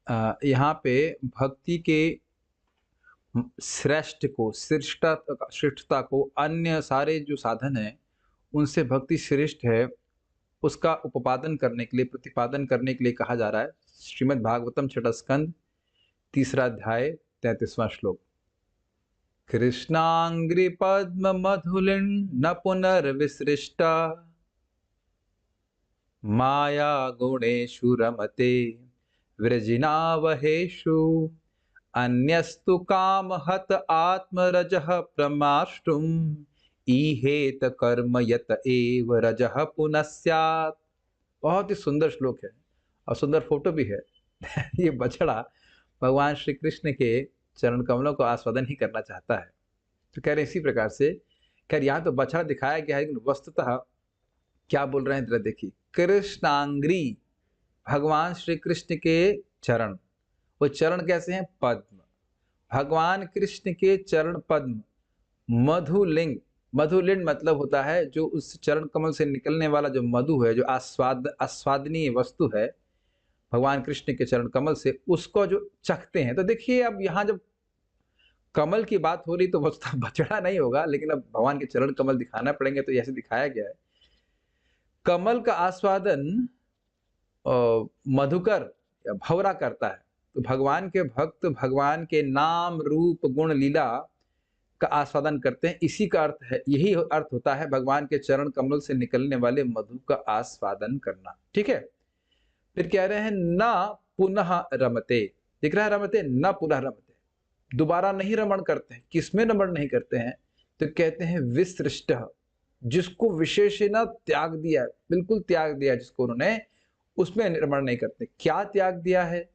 यहाँ पे भक्ति के श्रेष्ठ को श्रेष्ठता को अन्य सारे जो साधन हैं, उनसे भक्ति श्रेष्ठ है, उसका उपादन करने के लिए, प्रतिपादन करने के लिए कहा जा रहा है। श्रीमद् भागवतम छठा स्कंद, तीसरा अध्याय, 33वां श्लोक। कृष्णांग्रि पद्म मधुलिन न पुनर्विसृष्टा माया गुणेषु रमते वृजिनावहेषु अन्यस्तु कामहत आत्मरजः प्रमाष्टुम ईहेत कर्म यत एव रजः पुनः स्यात्। बहुत ही सुंदर श्लोक है और सुंदर फोटो भी है। ये बछड़ा भगवान श्री कृष्ण के चरण कमलों को आस्वादन ही करना चाहता है। तो कह रहे इसी प्रकार से, खैर यहाँ तो बछड़ा दिखाया गया है, लेकिन वस्तुतः क्या बोल रहे हैं जरा देखिए। कृष्णांग्री, भगवान श्री कृष्ण के चरण, वो चरण कैसे हैं? पद्म। भगवान कृष्ण के चरण पद्म। मधुलिंग, मधुलिंग मतलब होता है जो उस चरण कमल से निकलने वाला जो मधु है, जो आस्वादनीय वस्तु है भगवान कृष्ण के चरण कमल से, उसको जो चखते हैं। तो देखिए अब यहाँ जब कमल की बात हो रही तो वस्तु बछड़ा नहीं होगा, लेकिन अब भगवान के चरण कमल दिखाना पड़ेंगे, तो ऐसे दिखाया गया है। कमल का आस्वादन मधुकर या भंवरा करता है। तो भगवान के भक्त भगवान के नाम रूप गुण लीला का आस्वादन करते हैं। इसी का अर्थ है, यही अर्थ होता है भगवान के चरण कमल से निकलने वाले मधु का आस्वादन करना। ठीक है। फिर कह रहे हैं न पुनः रमते, दिख रहा है रमते, न पुनः रमते, दोबारा नहीं रमण करते हैं। किसमें रमण नहीं करते हैं? तो कहते हैं विसृष्ट, जिसको विशेषण त्याग दिया, बिल्कुल त्याग दिया जिसको उन्होंने, उसमें रमण नहीं करते। क्या त्याग दिया है?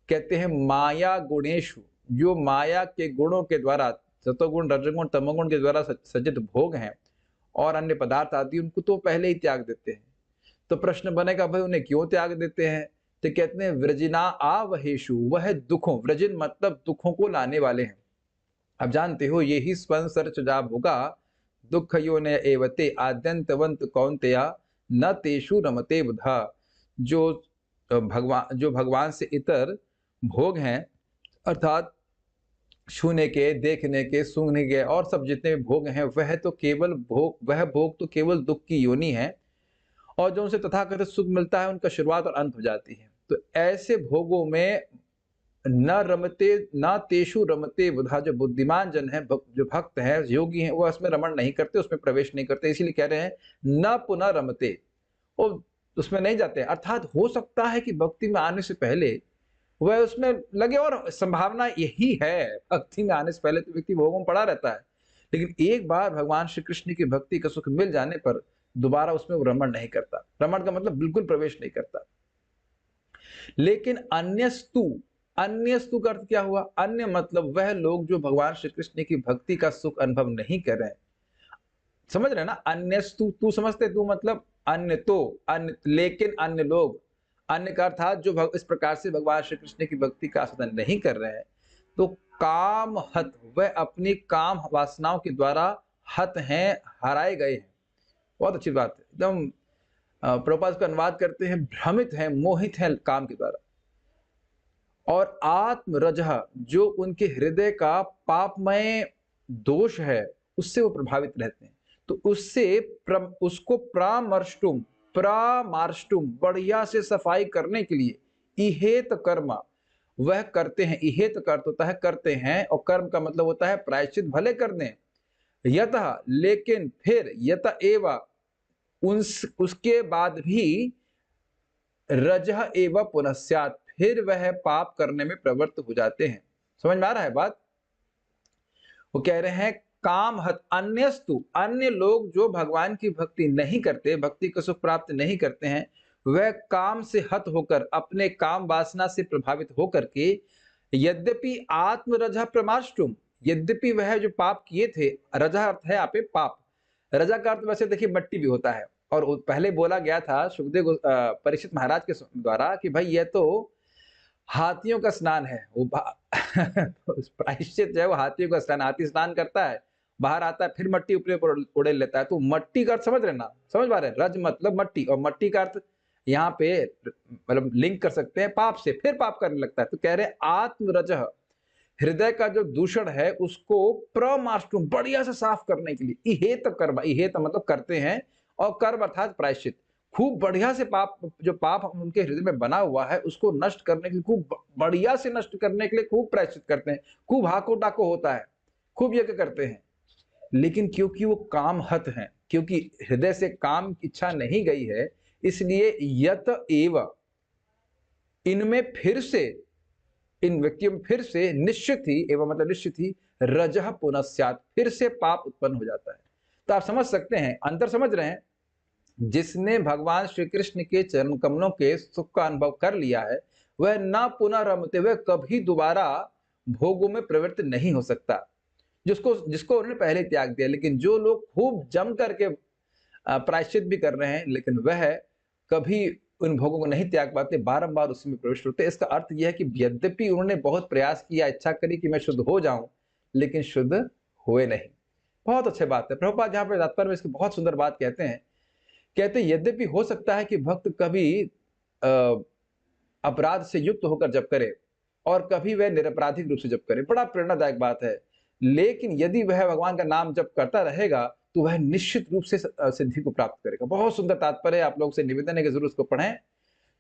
कहते हैं माया गुणेशु, जो माया के गुणों के द्वारा, सतोगुण रजोगुण तमोगुण के द्वारा सज्जित भोग हैं और अन्य पदार्थ आदि, उनको तो पहले ही त्याग देते हैं। तो प्रश्न बनेगा भाई उन्हें क्यों त्याग देते हैं? तो कहते हैं वृजिना आवहेशु, वह दुखों, वृजिन मतलब दुखों को लाने वाले हैं। अब जानते हो ये ही स्वंसर चुजाब होगा, दुख यो न एवते आद्यंतवंत कौन्तेया न तेषु रमते बुधा। जो भगवान से इतर भोग हैं, अर्थात छूने के, देखने के, सूंघने के और सब जितने भी भोग हैं, वह भोग तो केवल दुख की योनि है, और जो उनसे तथाकथित सुख मिलता है उनका शुरुआत और अंत हो जाती है। तो ऐसे भोगों में न रमते, न तेषु रमते बुधा, जो बुद्धिमान जन है, जो भक्त हैं, योगी हैं, वो उसमें रमण नहीं करते, उसमें प्रवेश नहीं करते। इसीलिए कह रहे हैं न पुनः रमते, वो उसमें नहीं जाते। अर्थात हो सकता है कि भक्ति में आने से पहले वह उसमें लगे, और संभावना यही है, भक्ति में आने से पहले तो व्यक्ति भोगों में पड़ा रहता है, लेकिन एक बार भगवान श्री कृष्ण की भक्ति का सुख मिल जाने पर दोबारा उसमें वो रमण नहीं करता। रमण का मतलब बिल्कुल प्रवेश नहीं करता। लेकिन अन्यस्तु, अन्यस्तु का अर्थ क्या हुआ? अन्य मतलब वह लोग जो भगवान श्री कृष्ण की भक्ति का सुख अनुभव नहीं कर रहे हैं। समझ रहे हैं ना? अन्यस्तु, तू समझते, तू मतलब अन्य, तो अन्य, लेकिन अन्य लोग, अन्य का अर्थात जो इस प्रकार से भगवान श्री कृष्ण की भक्ति का आस्वादन नहीं कर रहे हैं, तो काम हत, वह अपनी काम वासनाओं के द्वारा हत हैं, हराए गए हैं। बहुत अच्छी बात है, एकदम प्रभुपाद का अनुवाद करते हैं, भ्रमित हैं, मोहित हैं काम के द्वारा। और आत्मरजः, जो उनके हृदय का पापमय दोष है, उससे वो प्रभावित रहते हैं। तो उसको प्रामार्ष्टुम बढ़िया से सफाई करने के लिए इहेत कर्म, वह करते हैं। इहेत का अर्थ होता है करते हैं, और कर्म का मतलब होता है प्रायश्चित भले कर दें। यतः, लेकिन फिर, यत एव, उसके बाद भी, रजः एव पुनस्यात्, फिर वह पाप करने में प्रवृत्त हो जाते हैं। समझ में आ रहा है बात? वो कह रहे हैं काम हत, अन्यस्तु, अन्य लोग जो भगवान की भक्ति नहीं करते, भक्ति का सुख प्राप्त नहीं करते हैं, वह काम से हत होकर, अपने काम वासना से प्रभावित होकर के, यद्यपि आत्मरजः प्रमाष्टुम, यद्यपि वह जो पाप किए थे, रजा अर्थ है यहाँ पे पाप, रजा का अर्थ वैसे देखिए मट्टी भी होता है। और पहले बोला गया था सुखदेव परीक्षित महाराज के द्वारा कि भाई ये तो हाथियों का स्नान है, वो प्रायश्चित जो है वो हाथियों का स्नान, हाथी स्नान करता है, बाहर आता है, फिर मट्टी ऊपर उड़ेल लेता है। तो मट्टी का अर्थ समझ रहे ना? समझ पा रहे हैं? रज मतलब मट्टी, और मट्टी का अर्थ यहाँ पे मतलब लिंक कर सकते हैं पाप से, फिर पाप करने लगता है। तो कह रहे हैं आत्मरजः, हृदय का जो दूषण है उसको प्रमार्ष्टुम, बढ़िया से साफ करने के लिए, इहेत कर्म, इहेत मतलब करते हैं, और कर्म अर्थात प्रायश्चित, खूब बढ़िया से पाप, जो पाप उनके हृदय में बना हुआ है उसको नष्ट करने के लिए, खूब बढ़िया से नष्ट करने के लिए खूब प्रायश्चित करते हैं, खूब हाको टाको होता है, खूब यज्ञ करते हैं। लेकिन क्योंकि वो कामहत हैं, क्योंकि हृदय से काम की इच्छा नहीं गई है, इसलिए यत एव, इनमें फिर से, इन व्यक्तियों में फिर से निश्चित ही, एवं मतलब निश्चित ही, रजः पुनस्यात्, फिर से पाप उत्पन्न हो जाता है। तो आप समझ सकते हैं, अंतर समझ रहे हैं, जिसने भगवान श्री कृष्ण के चरण कमलों के सुख का अनुभव कर लिया है, वह ना पुनः रमते हुए कभी दोबारा भोगों में प्रवृत्त नहीं हो सकता, जिसको जिसको उन्होंने पहले त्याग दिया। लेकिन जो लोग खूब जम करके प्रायश्चित भी कर रहे हैं, लेकिन वह कभी उन भोगों को नहीं त्याग पाते, बारंबार उसी में प्रविष्ट होते हैं। इसका अर्थ यह है कि यद्यपि उन्होंने बहुत प्रयास किया, इच्छा करी कि मैं शुद्ध हो जाऊं, लेकिन शुद्ध हुए नहीं। बहुत अच्छी बात है। प्रभुपाद यहाँ पे तात्पर्य में इसकी बहुत सुंदर बात कहते हैं, कहते यद्यपि हो सकता है कि भक्त कभी अपराध से युक्त होकर जप करे और कभी वह निरपराधिक रूप से जप करे, बड़ा प्रेरणादायक बात है। लेकिन यदि वह भगवान का नाम जप करता रहेगा तो वह निश्चित रूप से सिद्धि को प्राप्त करेगा। बहुत सुंदर तात्पर्य है, आप लोगों से निवेदन है कि जरूर उसको पढ़ें।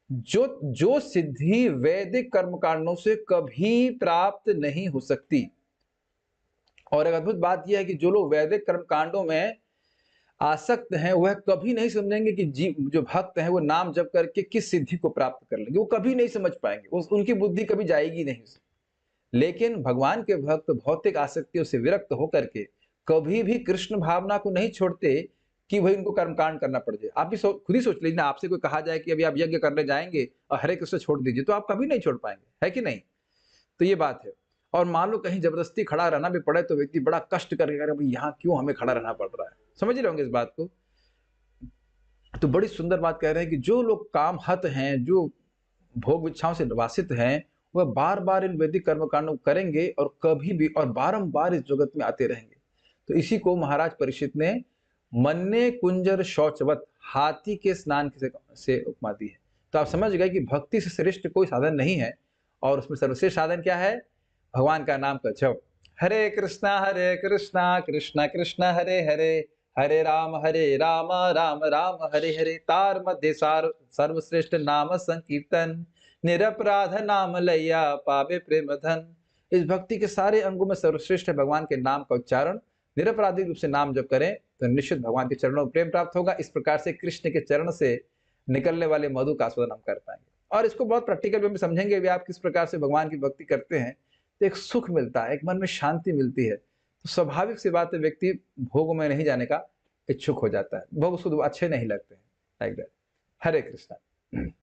जो जो सिद्धि वैदिक कर्मकांडों से कभी प्राप्त नहीं हो सकती। और एक अद्भुत बात यह है कि जो लोग वैदिक कर्मकांडों में आसक्त हैं, वह कभी नहीं समझेंगे कि जो भक्त हैं वो नाम जप करके किस सिद्धि को प्राप्त कर लेंगे, वो कभी नहीं समझ पाएंगे, उनकी बुद्धि कभी जाएगी नहीं। लेकिन भगवान के भक्त भौतिक आसक्तियों से विरक्त होकर के कभी भी कृष्ण भावना को नहीं छोड़ते कि भाई उनको कर्मकांड करना पड़ जाए। आप भी खुद ही सोच लीजिए ना, आपसे कोई कहा जाए कि अभी आप यज्ञ करने जाएंगे और हरे कृष्ण छोड़ दीजिए, तो आप कभी नहीं छोड़ पाएंगे, है कि नहीं? तो ये बात है। और मान लो कहीं जबरदस्ती खड़ा रहना भी पड़े तो व्यक्ति बड़ा कष्ट करके कह रहे भाई यहाँ क्यों हमें खड़ा रहना पड़ रहा है। समझ रहे होंगे इस बात को। तो बड़ी सुंदर बात कह रहे हैं कि जो लोग काम हत हैं, जो भोग इच्छाओं से वासित हैं, वह बार बार इन वैदिक कर्मकांडों को करेंगे और कभी भी और बारंबार इस जगत में आते रहेंगे। तो इसी को महाराज परीक्षित ने मन्ने कुंजर शौचवत, हाथी के स्नान से उपमा दी है। तो आप समझ गए कि भक्ति से श्रेष्ठ कोई साधन नहीं है, और उसमें सर्वश्रेष्ठ साधन क्या है? भगवान का नाम का जप। हरे कृष्णा कृष्णा कृष्णा हरे हरे, हरे राम राम राम हरे हरे। तार मध्य सार सर्वश्रेष्ठ नाम संकीर्तन, निरपराध नाम लैया पावे प्रेम धन। इस भक्ति के सारे अंगों में सर्वश्रेष्ठ है भगवान के नाम का उच्चारण। निरपराधी रूप से नाम जप करें तो निश्चित भगवान के चरणों में प्रेम प्राप्त होगा। इस प्रकार से कृष्ण के चरण से निकलने वाले मधु का आस्वादन हम कर पाएंगे। और इसको बहुत प्रैक्टिकल वे में समझेंगे भी, आप किस प्रकार से भगवान की भक्ति करते हैं तो एक सुख मिलता है, एक मन में शांति मिलती है। तो स्वाभाविक सी बात है, व्यक्ति भोग में नहीं जाने का इच्छुक हो जाता है, भोग उसको अच्छे नहीं लगते हैं। हरे कृष्णा।